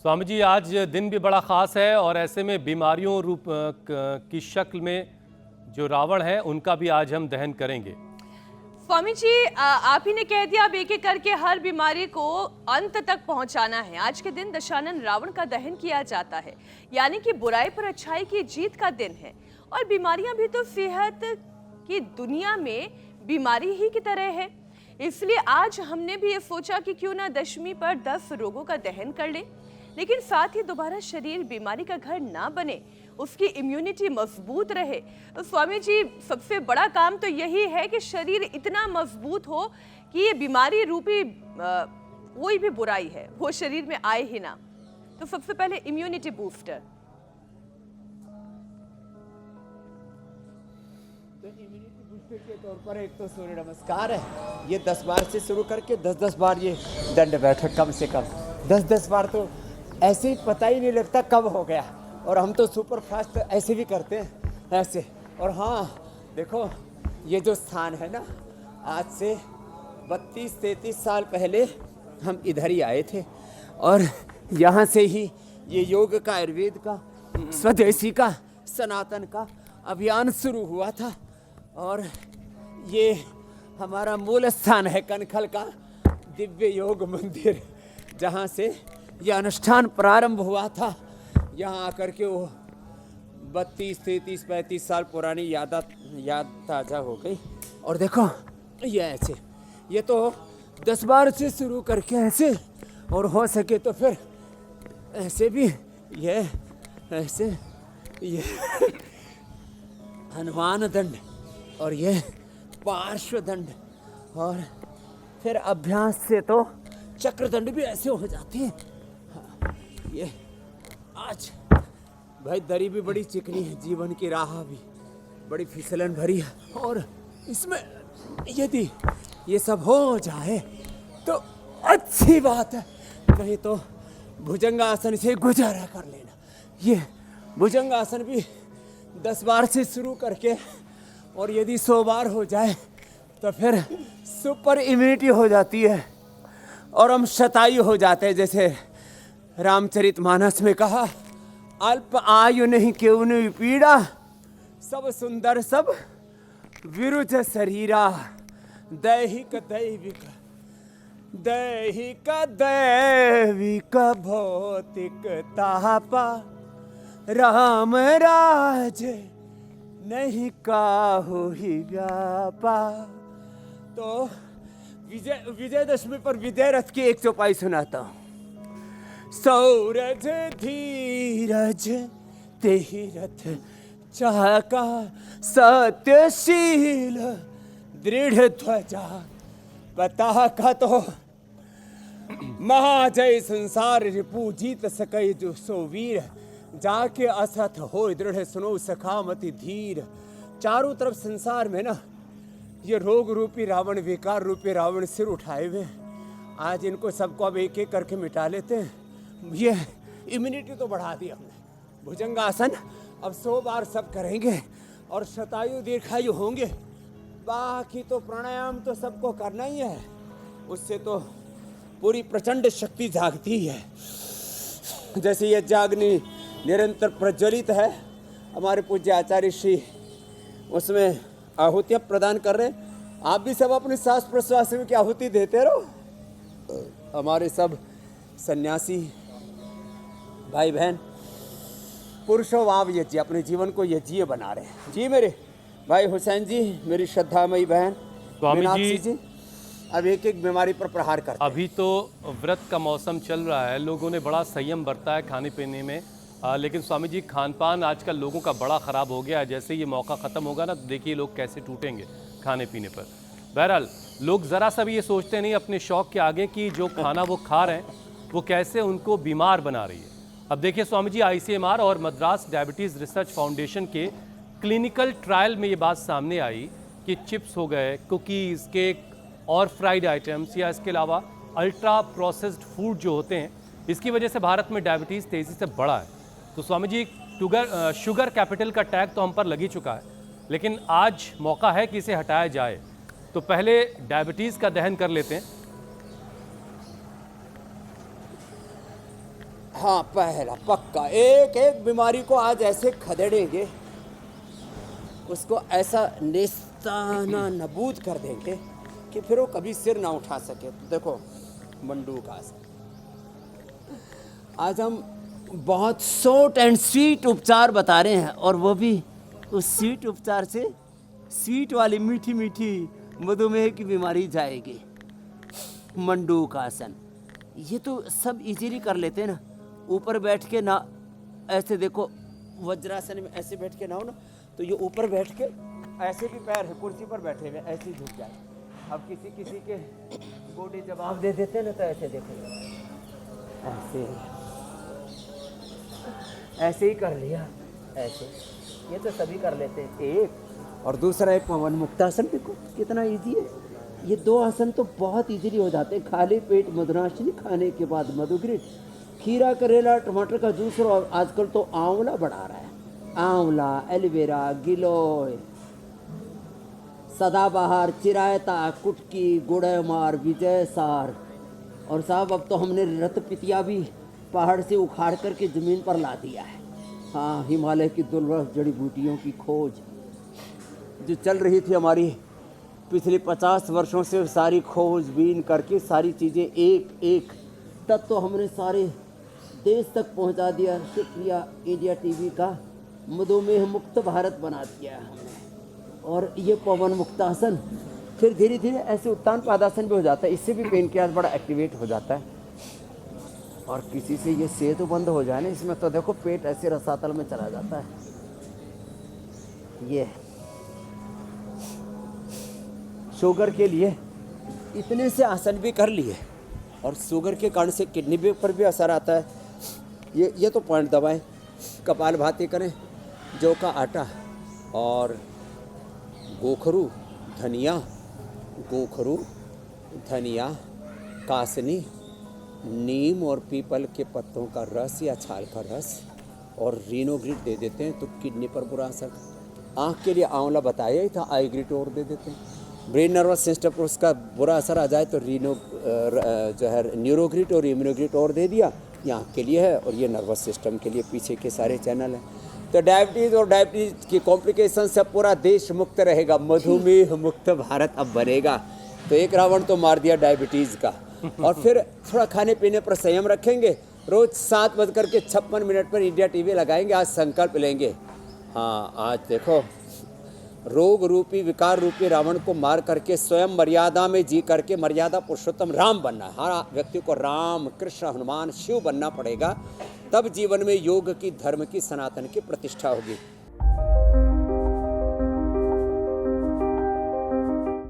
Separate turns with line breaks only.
स्वामी जी, आज दिन भी बड़ा ख़ास है और ऐसे में बीमारियों की शक्ल में जो रावण है उनका भी आज हम दहन करेंगे।
स्वामी जी, आप ही ने कह दिया अब एक एक करके हर बीमारी को अंत तक पहुंचाना है। आज के दिन दशानन रावण का दहन किया जाता है, यानी कि बुराई पर अच्छाई की जीत का दिन है। और बीमारियां भी तो सेहत की दुनिया में बीमारी ही की तरह है। इसलिए आज हमने भी ये सोचा कि क्यों ना दशमी पर 10 रोगों का दहन कर ले, लेकिन साथ ही दोबारा शरीर बीमारी का घर ना बने, उसकी इम्यूनिटी मजबूत रहे। तो स्वामी जी, सबसे बड़ा काम तो यही है कि शरीर इतना मजबूत हो कि ये बीमारी रूपी कोई भी बुराई है वो शरीर में आए ही ना। तो सबसे पहले इम्यूनिटी बूस्टर।
तो इम्यूनिटी बूस्टर के तौर पर एक तो सूर्य नमस्कार है, ये 10 बार से शुरू करके 10-10 बार ये दंड बैठक, कम से कम 10-10 बार। तो ऐसे ही पता ही नहीं लगता कब हो गया। और हम तो सुपर फास्ट ऐसे भी करते हैं ऐसे। और हाँ देखो, ये जो स्थान है ना, आज से 32-33 साल पहले हम इधर ही आए थे और यहाँ से ही ये योग का, आयुर्वेद का, स्वदेशी का, सनातन का अभियान शुरू हुआ था। और ये हमारा मूल स्थान है कनखल का दिव्य योग मंदिर, जहाँ से यह अनुष्ठान प्रारंभ हुआ था। यहाँ आकर के वो 32, 33, 35 साल पुरानी याद ताज़ा हो गई। और देखो ये ऐसे, ये तो 10 बार से शुरू करके ऐसे, और हो सके तो फिर ऐसे भी, ये ऐसे, ये हनुमान दंड और ये पार्श्व दंड, और फिर अभ्यास से तो चक्र दंड भी ऐसे हो जाती है। हाँ, ये आज भाई दरी भी बड़ी चिकनी है, जीवन की राह भी बड़ी फिसलन भरी है। और इसमें यदि ये सब हो जाए तो अच्छी बात है, नहीं तो भुजंगासन से गुजारा कर लेना। ये भुजंगासन भी 10 बार से शुरू करके, और यदि 100 बार हो जाए तो फिर सुपर इम्यूनिटी हो जाती है और हम शतायु हो जाते हैं। जैसे रामचरितमानस में कहा, अल्प आयु नहीं क्यों नहीं पीड़ा, सब सुंदर सब विरुज शरीरा, दैहिक दैविक दैहिक दैविक भौतिक तापा, राम राज नहीं काहू ही व्यापा। तो विजयदशमी पर विजय रथ की एक चौपाई सुनाता हूँ। सौरज धीरज तेहि रथ चाका, सत्यशील दृढ़ ध्वजा पताका। तो महाजय संसार रिपु जीत सकै जो सो वीर, जाके असथ हो दृढ़ सुनो सखामति धीर। चारों तरफ संसार में ना ये रोग रूपी रावण, विकार रूपी रावण सिर उठाए हुए। आज इनको सबको अब एक एक करके मिटा लेते हैं। ये इम्यूनिटी तो बढ़ा दी हमने। भुजंगासन अब 100 बार सब करेंगे और शतायु दीर्घायु होंगे। बाकी तो प्राणायाम तो सबको करना ही है, उससे तो पूरी प्रचंड शक्ति जागती है। जैसे ये जागनी निरंतर प्रज्वलित है, हमारे पूज्य आचार्य श्री उसमें आहुतियाँ प्रदान कर रहे हैं। आप भी सब अपने सांस प्रश्वास में की आहुति देते रहो। हमारे सब सन्यासी भाई बहन पुरुषों वाव यज्ञ, अपने जीवन को यज्ञ बना रहे हैं। जी मेरे भाई हुसैन जी, मेरी श्रद्धामयी बहन
स्वामी जी,
अब एक एक बीमारी पर प्रहार करते हैं।
अभी तो व्रत का मौसम चल रहा है, लोगों ने बड़ा संयम बरता है खाने पीने में, लेकिन स्वामी जी खान पान आजकल लोगों का बड़ा ख़राब हो गया है। जैसे ये मौका ख़त्म होगा ना, तो देखिए लोग कैसे टूटेंगे खाने पीने पर। बहरहाल लोग ज़रा सा भी ये सोचते नहीं अपने शौक़ के आगे कि जो खाना वो खा रहे हैं वो कैसे उनको बीमार बना रही है। अब देखिए स्वामी जी, ICMR और मद्रास डायबिटीज़ रिसर्च फाउंडेशन के क्लिनिकल ट्रायल में ये बात सामने आई कि चिप्स हो गए, कुकीज़, केक और फ्राइड आइटम्स, या इसके अलावा अल्ट्रा प्रोसेस्ड फूड जो होते हैं, इसकी वजह से भारत में डायबिटीज़ तेज़ी से बढ़ा है। तो स्वामी जी, शुगर कैपिटल का टैग तो हम पर लग ही चुका है, लेकिन आज मौका है कि इसे हटाया जाए। तो पहले डायबिटीज़ का दहन कर लेते हैं।
हाँ पहला पक्का, एक एक बीमारी को आज ऐसे खदेड़ेंगे, उसको ऐसा नेस्ताना नबूद कर देंगे कि फिर वो कभी सिर ना उठा सके। तो देखो मंडूक आसन, आज हम बहुत शॉर्ट एंड स्वीट उपचार बता रहे हैं, और वो भी उस स्वीट उपचार से स्वीट वाली मीठी मीठी मधुमेह की बीमारी जाएगी। मंडूक आसन, ये तो सब इजीली कर लेते हैं ना। ऊपर बैठ के ना, ऐसे देखो वज्रासन में ऐसे बैठ के ना हो ना, तो ये ऊपर बैठ के ऐसे भी पैर है कुर्सी पर बैठे हुए ऐसे ही झुक जाए। अब किसी किसी के बॉडी जवाब दे देते हैं ना, तो ऐसे देखो, ऐसे ही कर लिया, ऐसे, ये तो सभी कर लेते हैं। एक और दूसरा एक पवन मुक्तासन, देखो कितना इजी है। ये दो आसन तो बहुत इजीली हो जाते हैं। खाली पेट मधुनाशिनी, खाने के बाद मधुग्रीट, खीरा करेला टमाटर का जूस, और आजकल तो आंवला बढ़ा रहा है। आंवला, एलोवेरा, गिलोय, सदाबहार, चिरायता, कुटकी, गुड़मार, विजय सार, और साहब अब तो हमने रत पितिया भी पहाड़ से उखाड़ करके ज़मीन पर ला दिया है। हाँ, हिमालय की दुर्लभ जड़ी बूटियों की खोज जो चल रही थी हमारी पिछले 50 वर्षों से, सारी खोजबीन करके सारी चीज़ें एक एक तत्व तो हमने सारे देश तक पहुंचा दिया। शुक्रिया इंडिया टीवी का, मधुमेह मुक्त भारत बना दिया हमने। और ये पवन मुक्तासन, फिर धीरे धीरे ऐसे उत्तान पादासन भी हो जाता है, इससे भी पेनक्रियास बड़ा एक्टिवेट हो जाता है। और किसी से ये सेहत बंद हो जाए ना, इसमें तो देखो पेट ऐसे रसातल में चला जाता है। ये शुगर के लिए इतने से आसन भी कर लिए, और शुगर के कारण से किडनी पर भी असर आता है। ये तो पॉइंट दबाएं, कपालभाति करें, जौ का आटा और गोखरू धनिया, कासनी, नीम और पीपल के पत्तों का रस या छाल का रस और रीनोग्रिट दे देते हैं, तो किडनी पर बुरा असर। आँख के लिए आंवला बताया ही था, आईग्रिट और दे देते हैं। ब्रेन नर्वस सिस्टम पर उसका बुरा असर आ जाए तो जो है न्यूरोग्रिट और इम्यूनोग्रिट और दे दिया। ये आँख के लिए है, और ये नर्वस सिस्टम के लिए पीछे के सारे चैनल हैं। तो डायबिटीज़ और डायबिटीज़ की कॉम्प्लिकेशन से पूरा देश मुक्त रहेगा, मधुमेह मुक्त भारत अब बनेगा। तो एक रावण तो मार दिया डायबिटीज़ का। और फिर थोड़ा खाने पीने पर संयम रखेंगे। रोज़ 7:56 पर इंडिया टीवी लगाएंगे, आज संकल्प लेंगे। हाँ, आज देखो, रोग रूपी विकार रूपी रावण को मार करके स्वयं मर्यादा में जी करके मर्यादा पुरुषोत्तम राम बनना है। हर व्यक्ति को राम, कृष्ण, हनुमान, शिव बनना पड़ेगा, तब जीवन में योग की, धर्म की, सनातन की प्रतिष्ठा होगी।